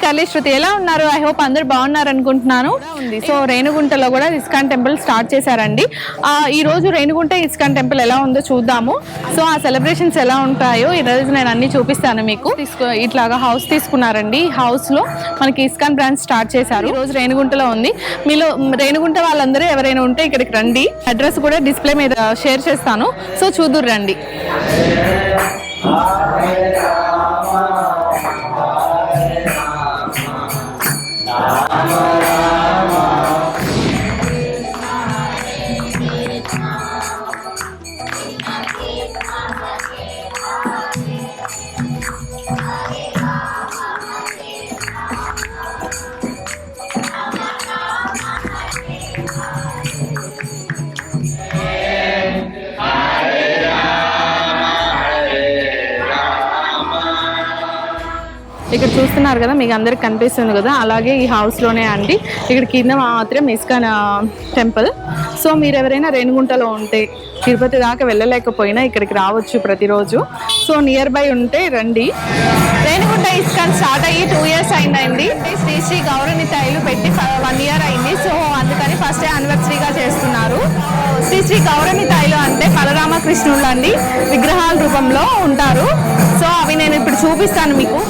చల్లి శృతి ఎలా ఉన్నారు? ఐ హోప్ అందరు బాగున్నారు అనుకుంటున్నాను. సో రేణిగుంటలో కూడా ఇస్కాన్ టెంపుల్ స్టార్ట్ చేశారండి. ఈ రోజు రేణిగుంట ఇస్కాన్ టెంపుల్ ఎలా ఉందో చూద్దాము. సో ఆ సెలబ్రేషన్స్ ఎలా ఉంటాయో ఈ రోజు నేను అన్ని చూపిస్తాను మీకు. ఇట్లాగా హౌస్ తీసుకున్నారండి. హౌస్ లో మనకి ఇస్కాన్ బ్రాంచ్ స్టార్ట్ చేశారు. ఈ రోజు రేణిగుంటలో ఉంది. మీలో రేణిగుంట వాళ్ళందరూ ఎవరైనా ఉంటే ఇక్కడికి రండి. అడ్రస్ కూడా డిస్ప్లే మీద షేర్ చేస్తాను. సో చూదురు రండి. ఇక్కడ చూస్తున్నారు కదా, మీకు అందరికి కనిపిస్తుంది కదా, అలాగే ఈ హౌస్లోనే అండి. ఇక్కడ కింద మాత్రం ఇస్కాన్ టెంపుల్. సో మీరు ఎవరైనా రేణిగుంటలో ఉంటే తిరుపతి దాకా వెళ్ళలేకపోయినా ఇక్కడికి రావచ్చు ప్రతిరోజు. సో నియర్ బై ఉంటే రండి. రేణిగుంట ఇస్కాన్ స్టార్ట్ అయ్యి 2 years అయిందండి. శ్రీ శ్రీ గౌరని తైలు పెట్టి 1 year అయింది. సో అందుకని ఫస్ట్ యానివర్సరీగా చేస్తున్నారు. శ్రీ శ్రీ గౌరని తైలు అంటే బలరామకృష్ణులు అండి, విగ్రహాల రూపంలో ఉంటారు. సో అవి నేను ఇప్పుడు చూపిస్తాను మీకు.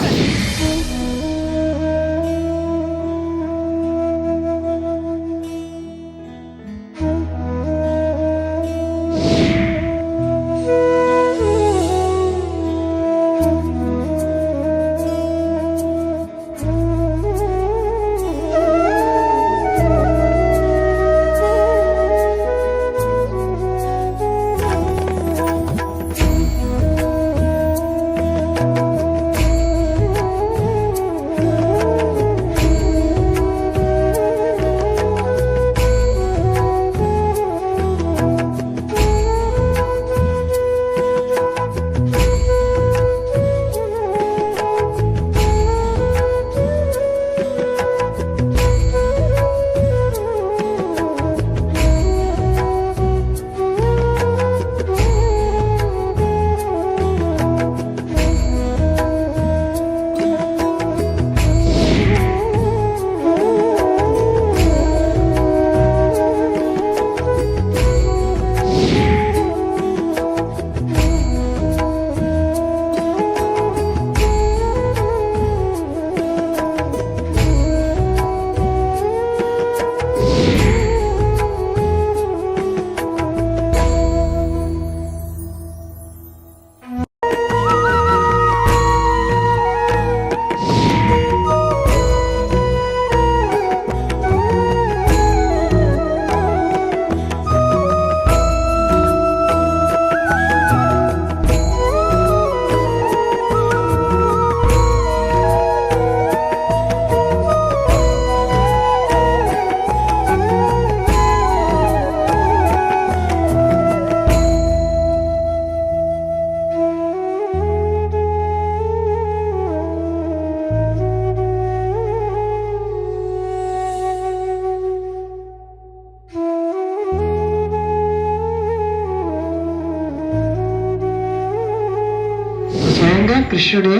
కృష్ణుడే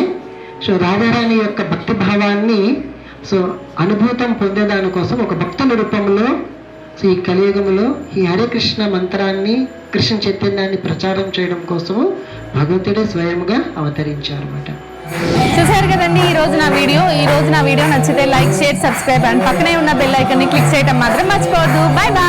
సో రాధారాణి యొక్క భక్తి భావాన్ని అనుభూతం పొందేదాని కోసం ఒక భక్తుల రూపంలో ఈ కలియుగంలో ఈ హరే కృష్ణ మంత్రాన్ని, కృష్ణ చైతన్యాన్ని ప్రచారం చేయడం కోసము భగవంతుడే స్వయంగా అవతరించారు అన్నమాట. చూసారు కదండి ఈ రోజు నా వీడియో నచ్చితే లైక్, షేర్, సబ్స్క్రైబ్ అండ్ పక్కనే ఉన్న బెల్ ఐకాన్ని క్లిక్ చేయడం మాత్రం మర్చిపోవద్దు. Bye bye.